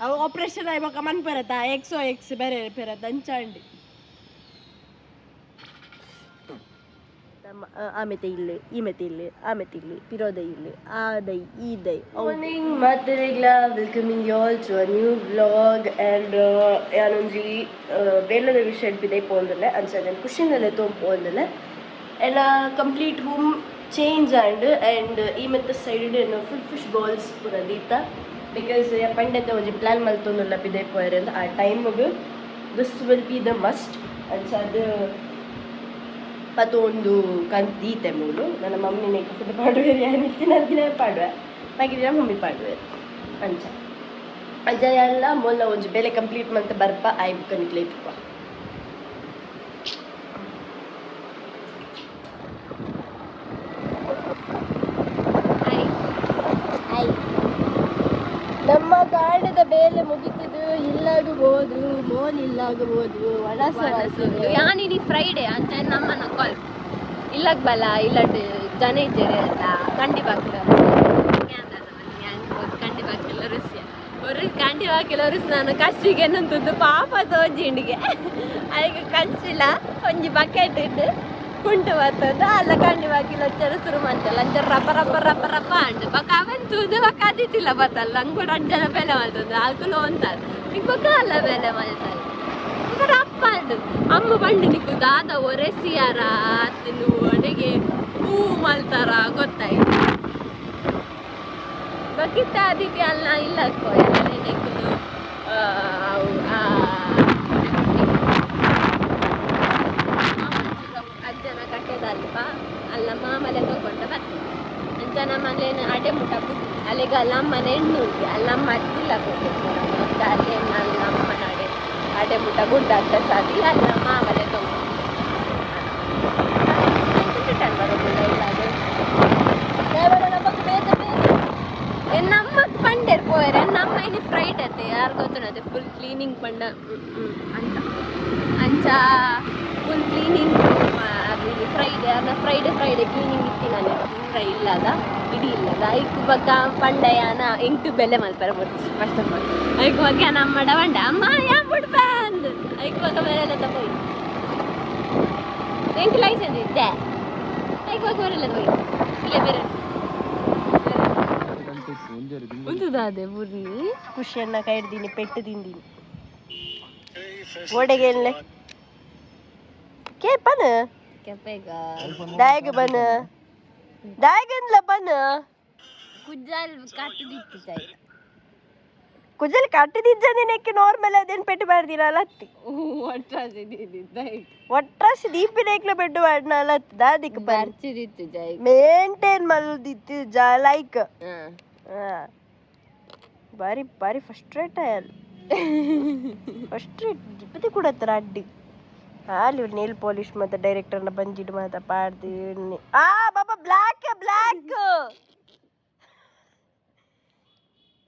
ಅವ operation ಆಯ್ಬಾಕ Mann ಪರತ Exo X ಬೇರೆ ಪೆರತ ಅಂಚಾಂಡಿ ಆಮೆತೆ ಇಲ್ಲಿ ಈಮೆತೆ ಇಲ್ಲಿ ಆಮೆತೆ ಇಲ್ಲಿ ಪಿರೋದ ಇಲ್ಲಿ ಆ ದೈ ಈ ದೈ ಮಾರ್ನಿಂಗ್ ಮಾತೆರೆಗ್ಲ welcoming you all to a new vlog and ಯಾನೊಂಜಿ ಬೇಲದ ವಿಷಯ ಬಿದೆ ಪೋಂದಲೆ ಅಂಚನೆ ಖುಷಿನಲ್ಲೇ ತೋಂಪೋಂದಲೆ ಎಲ್ಲ ಕಂಪ್ಲೀಟ್ ರೂಮ್ ಚೇಂಜ್ ಆ್ಯಂಡ್ ಈ ಮತ್ತೆ ಸೈಡ್ ಫುಲ್ ಫಿಶ್ ಬಾಲ್ಸ್ ಪೂರ ದೀತ ಬಿಕಾಸ್ ಪಂಡತೆ ಒಂಜಿ ಪ್ಲ್ಯಾನ್ ಮಲ್ತೊಂದುಲ್ಲ ಬಿದೆ ಪೋಯರೆ ಅಂತ ಆ ಟೈಮ್ಗೆ this will be the must ಅಂಚ ಅದು ಪತ್ತು ಒಂದು ಕಂತು ದೀತೆ ಮೂಲು ನನ್ನ ಮಮ್ಮಿನೇ ಫುಡ್ ಪಾಡುವೆ ಯಾನಿಕ್ಕಿನ ಪಾಡುವೆ ಮಾಗಿದ್ರೆ ಮಮ್ಮಿ ಪಾಡುವೆ ಅಂಚ ಅಂಚ ಎಲ್ಲ ಮೊಲ್ಲ ಒಂಜಿ ಬೆಲೆ ಕಂಪ್ಲೀಟ್ ಮಂತ್ ಬರ್ಪ ಆಯ್ ಕನಿಕ್ಲೇತುವ ನಮ್ಮ ಗಾಂಡದ ಬೇಲೆ ಮುಗಿತಿದ್ದು ಇಲ್ಲಾಗಬಹುದು ಮೋಲ್ ಇಲ್ಲಾಗಬಹುದು ಯಾನಿ ಫ್ರೈಡೆ ಅಂತ ನಮ್ಮನ್ನ ಕಾಲ್ ಇಲ್ಲಕ್ ಬಲ ಇಲ್ಲಡ್ ಜನ ಇದ್ದೇವೆ ಅಂತ ಕಂಡಿಪಾಕಿಲ್ಲ ಕಂಡಿಪಾಕಿಲ್ಲ ರುಸಿಯ ஒரு ಕಂಡಿಪಾಕಿಲ್ಲ ರುಸಿ ನಾನು ಕಷ್ಟಿಗೆ ನಂತದ್ದು ಪಾಪ ತೋಜಿಂಡಿಗೆ ಅದಕ್ಕೆ ಕಳಿಸಿಲ್ಲ ಒಂಜಿ ಬಕೆಟ್ ಇಟ್ಟು ಕುಂಟು ಬರ್ತದ ಅಲ್ಲ ಕಂಡಿಪಾಕಿಲ್ಲ ಒಂಚರ ಶುರು ಮಾಡ್ತಲ್ಲ ಒಂಚರ ರಪ್ಪ ರಪ್ಪ ರಪ್ಪ ರಪ್ಪ ಅಂಡು ಬಕ್ಕ ಅವಂತುದು ಬಕ್ಕ ಅದಿತ್ತಿಲ್ಲ ಬತ್ತಲ್ಲ ಹಂಗೆ ಕೂಡ ಅಂಜನ ಬೆಲೆ ಮಾಡ್ತದ ಅಲ್ಕುಲು ಅಂತಾರೆ ಈಗ ಬಕ್ಕ ಅಲ್ಲ ಬೆಲೆ ಮಾಡ್ತಾರೆ ರಪ್ಪ ಅಂಡು ಅಮ್ಮ ಬಂಡು ನಿಕ್ಕು ದಾದ ಒರೆಸಿಯಾರ ಅತ್ತನು ಅಡಿಗೆ ಹೂ ಮಲ್ತಾರ ಗೊತ್ತಾಯ್ತು ಬಕ್ಕಿತ್ತ ಅದಕ್ಕೆ ಅಲ್ಲ ಇಲ್ಲ ನೆನೆಕ್ಕುದು ಅಜ್ಜನ ಕಟ್ಟೆದಲ್ಪ ಅಲ್ಲ ಮಾಮಲೆ ತಗೊಂಡ ಬರ್ತೀನಿ ಅಂಜನ ಮನೇನ ಅಡೆ ಮುಟ್ಟ ಬಿಟ್ಟು ಅಲ್ಲಿಗೆ ಅಲ್ಲಮ್ಮನ ಹೆಣ್ಣು ಉಂಟು ಅಲ್ಲಮ್ಮ ಅಜ್ಜಿಲ್ಲ ಕೊಟ್ಟಿರ್ತಾರೆ ಅಲ್ಲೇ ಅಲ್ಲಮ್ಮನ ಅಡೆ ಮುಟ್ಟ ಗುಡ್ಡ ಅಡ್ಡ ಸಾದಿ ಅಲ್ಲ ಮಾಮಲೆ ತಗೊಂಡು ರಿಟರ್ನ್ ಬರೋದಿಲ್ಲ ಇಲ್ಲ ಅದು ನಮಗೆ ಬೇಗ ನಮ್ಮದು ಪಂಡೇರ್ ಪೋಯರೆ ನಮ್ಮ ಇನ್ನು ಫ್ರೈಡ್ ಅತ್ತೆ ಯಾರು ಗೊತ್ತುನತ್ತೆ ಫುಲ್ ಕ್ಲೀನಿಂಗ್ ಪಂಡ ಅಂತ ಅಂಚ ಫುಲ್ ಕ್ಲೀನಿಂಗ್ ಅದು ಫ್ರೈಡೆ ಅನ್ನ ಫ್ರೈಡೆ ಕ್ಲೀನಿಂಗ್ ಇತ್ತಿನಲ್ಲಿ ಫ್ರೈ ಇಲ್ಲದ ಇಡೀ ಇಲ್ಲದ ಐಕು ಬಗ್ಗ ಪಂಡಯಾನ ಎಂಟು ಬೆಲೆ ಮಲ್ಪರ ಬರ್ತೀವಿ ಫಸ್ಟ್ ಆಫ್ ಆಲ್ ಐಕು ಬಗ್ಗೆ ನಮ್ಮ ಬಂಡ ಅಮ್ಮ ಯಾ ಬಿಡ್ಬ ಅಂದು ಐಕು ಬಗ್ಗ ಬೇರೆಲ್ಲ ತಗೋಯಿ ಎಂಟು ಲೈಸೆನ್ಸ್ ಇದ್ದೆ ಐಕು ಬಗ್ಗ ಬೇರೆಲ್ಲ ತಗೋಯಿ ಇಲ್ಲ ಬೇರೆ ಉಂಟುದಾದೆ ಬುರ್ನಿ ಖುಷಿಯನ್ನ ಕೈಡ್ದೀನಿ ಪೆಟ್ಟು ತಿಂದೀನಿ ಗೋಡೆಗೆ ಕೇ ಬನ ಕೆಂಪೇಗ ದಾಯಗ ಬನ ದಾಯಗನ್ಲ ಬನ ಕುಜ್ಜಾಲ್ ಕಟ್ಟದಿತ್ತು ತಾಯಿ ಕುಜಲ್ ಕಟ್ಟದಿದ್ದನೇಕ್ಕೆ ನಾರ್ಮಲ್ ಅದೇನು ಪೆಟ್ಟು ಮಾಡ್ದಿರಲ್ಲ ಅತ್ತಿ ಒಟ್ರಾಸಿ ದೀಪಿನೇಕ್ಲ ಪೆಟ್ಟು ಮಾಡ್ನಲ್ಲ ದಾದಿಕ್ ಬರ್ಚಿದಿತ್ತು ಜೈ ಮೇಂಟೈನ್ ಮಲ್ದಿತ್ತು ಲೈಕ್ ಬಾರಿ ಬಾರಿ ಫ್ರಸ್ಟ್ರೇಟ್ ಆಯಲ್ ಫ್ರಸ್ಟ್ರೇಟ್ ಜಿಪ್ಪತಿ ಕೂಡತ್ತರ ಅಡ್ಡಿ ಅಲ್ಲಿ ನೇಲ್ ಪಾಲಿಶ್ ಮತ್ತೆ ಡೈರೆಕ್ಟರ್ನ ಬಂಜಿಡ್ ಮಾತ ಪಾಡ್ದು ಬಾಬಾ ಬ್ಲ್ಯಾಕ್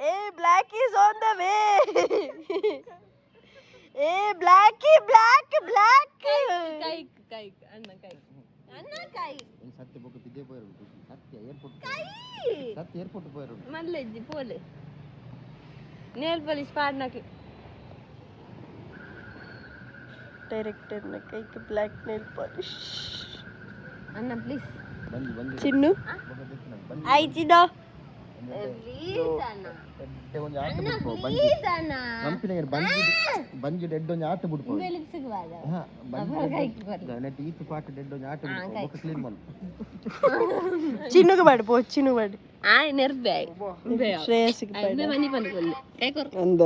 ಏ black is on the way ಏ ಬ್ಲ್ಯಾಕಿ ಬ್ಲ್ಯಾಕ್ ಕೈ ಅಣ್ಣ ಕೈ ಸತ್ಯ ಬೊಕ್ಕತಿದ್ದೆ ಪೋಯರು ಸತ್ಯ ಏರ್ಪೋರ್ಟ್ ಪೋಯರು ಮಲ್ಲೆಜ್ಜಿ ಪೋಲೆ ನೇಲ್ ಪಾಲಿಶ್ ಪಾಡ್ನಕ್ಕೆ ಡೈರೆಕ್ಟರ್ನ ಕೈಗೆ ಬ್ಲ್ಯಾಕ್ ನೇಲ್ ಪಾಲಿಶ್ ಅಣ್ಣ ಪ್ಲೀಸ್ ಬಂದು ಚಿನ್ನು ಆಯ್ ಚಿನ್ನು ಬಂಜಿ ಡೆಡ್ ಒಂಜಿ ಆಟ ಬಿಡ್ಬೋದು ಈತು ಪಾಟ ಡೆಡ್ ಒಂಜಿ ಆಟ ಬಿಡ್ಬೋದು ಕ್ಲೀನ್ ಮಾಡಿ ಚಿನ್ನುಗೆ ಮಾಡ್ಬೋ ಚಿನ್ನು ಮಾಡಿ ಆಯ್ ನೆರ್ಬೆ ಶ್ರೇಯಸ್ಸಿಗೆ ಮನಿ ಬಂದು ಕೈ ಕೊರ್ ಅಂದ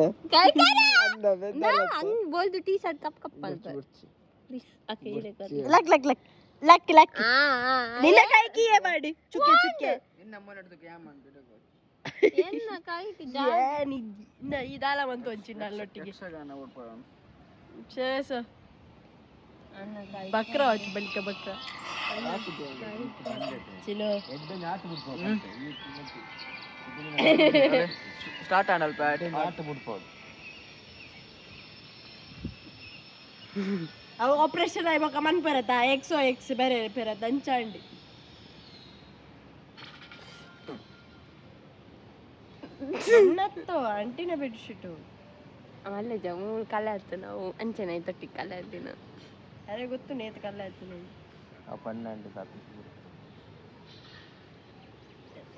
ಹಂಗ್ ಬೋಲ್ದು ಟೀ ಶರ್ಟ್ ಕಪ್ ಅಲ್ಪ ಪ್ಲೀಸ್ ಅಕ್ಕೆ ಇಡೆ ಕರ್ ಲಕ್ ನಿನ್ನ ಕೈಗೆ ಮಾಡಿ ಚುಕ್ಕೆ ನಮ್ಮ ನಡ್ದಕ್ಕೆ ಯಾ ಮಾಡ್ಬಿಡು ಎನ್ನ ಕೈಗೆ ಇದಾಲ ಬಂತು ಒಂಚಿನ ಅಲ್ಲೊಟ್ಟಿಗೆ ಬಕ್ರ ಆಚು ಬಳಿಕ ಬಕ್ರ ಚಿಲೋ ಸ್ಟಾರ್ಟ್ ಆನಲ್ಪ ಆಟ ಬಿಡ್ಬೋದು ಅವ ಆಪರೇಷನ್ ಆಯ್ಬಾಕ ಮನ್ ಪರತ ಎಕ್ಸೋ ಎಕ್ಸ್ ಬೇರೆ ಪೆರತ ಅಂಚಾಂಡಿ చిన్నతో అంటిన బెడ్షీట్ ಅಲ್ಲೇ ಮೂರು ಕಲೆ ಆಯ್ತು ನಾವು ಅಂಚೆನ ತೊಟ್ಟಿ ಕಲೆ ಆಯ್ತಿನ ಅದೇ ಗೊತ್ತು ನೇತು ಕಲ್ಲ ಆಯ್ತು ಆ ಪಣ್ಣ ಅಂತ ತಪ್ಪಿಸಿ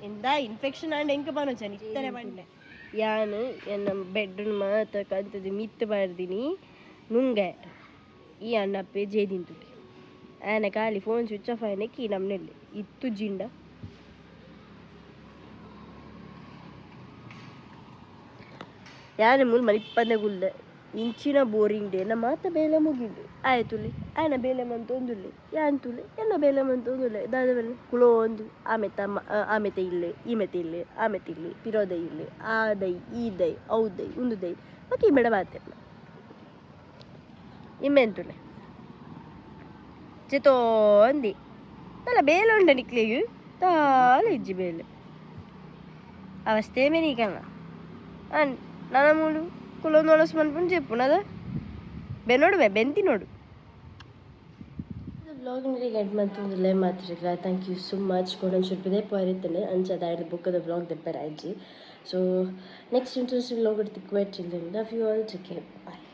ಇಂದ ಇನ್ಫೆಕ್ಷನ್ ಆಂಡ್ ಎಂಕ ಬನೋಚ ನಿತ್ತನೆ ಬಂಡೆ ಯಾನು ಎನ್ನ ಬೆಡ್ರೂಮ್ ಮಾತ ಕಂತದ್ದು ಮಿತ್ತು ಬರ್ದಿನಿ ನುಂಗೆ ಈ ಅಣ್ಣಪ್ಪೆ ಜೇದಿಂತುಟಿ ಆನೆ ಖಾಲಿ ಫೋನ್ ಸ್ವಿಚ್ ಆಫ್ ಆಯ್ನಕ್ಕೆ ಈ ನಮ್ನೆಲ್ಲಿ ಇತ್ತು ಜಿಂಡ ಯಾನೆ ಮೂಲ ಮರಿಪ್ಪಂದೆ ಗುಲ್ಲೆ ಇಂಚಿನ ಬೋರಿಂಗ್ ಡೇ ನಮ್ಮ ಮಾತ ಬೇಲೆ ಮುಗಿಂಡು ಆಯ್ತುಲಿ ಆಯ್ನ ಬೇಲೆ ಮಂತೊಂದುಲ್ಲೆ ಯಾನ್ ತುಲೆ ಎನ್ನ ಬೇಲೆ ಮಂತೊಂದುಲ್ಲೆ ದಾದ ಮೇಲೆ ಕುಳೋ ಒಂದು ಆಮೆತೆ ಇಲ್ಲೆ ಈಮೆತೆ ಇಲ್ಲೆ ಆಮೆತೆ ಇಲ್ಲೆ ಪಿರೋದೈ ಇಲ್ಲೆ ಆ ದೈ ಈ ದೈ ಔ ದೈ ಉಂದು ದೈ ಬಾಕಿ ಬೇಡ ಬಾತೆಲ್ಲ ಇಮ್ಮೆಂತುಲೆ ಚಿತೋ ಅಂದಿ ಅಲ್ಲ ಬೇಲೆ ಉಂಡ ನಿಕ್ಲಿಗು ತಾಲ ಇಜ್ಜಿ ಬೇಲೆ ಅವಸ್ಥೆ ಮೇನೀಕಲ್ಲ ನನ್ನ ಮೂಲು ಕುಲೊಂದು ಒಳಸು ಮನ್ಪುಂಡು ಚೆಪ್ಪುನದ ನೋಡುವೆ ಬೆಂತಿ ನೋಡು ವ್ಲಾಗ್ನಲ್ಲಿ ಎಂಡ್ ಮಂತೊಂದುಲ್ಲೆ ಮಾತಿರಲ್ಲ ಥ್ಯಾಂಕ್ ಯು ಸೊ ಮಚ್ ಕೊಡೊಂದು ಸ್ವಲ್ಪ ಇದೇ ಪೋರಿತ್ತನೆ ಅಂಚದಾಯ್ದು ಬುಕ್ಕದ ವ್ಲಾಗ್ ದೆಪ್ಪರ ಆಯ್ಜಿ ಸೊ ನೆಕ್ಸ್ಟ್ ಇಂಟ್ರೆಸ್ಟಿಂಗ್ ವ್ಲಾಗ್ ತಿಕ್ಕು love you all take care bye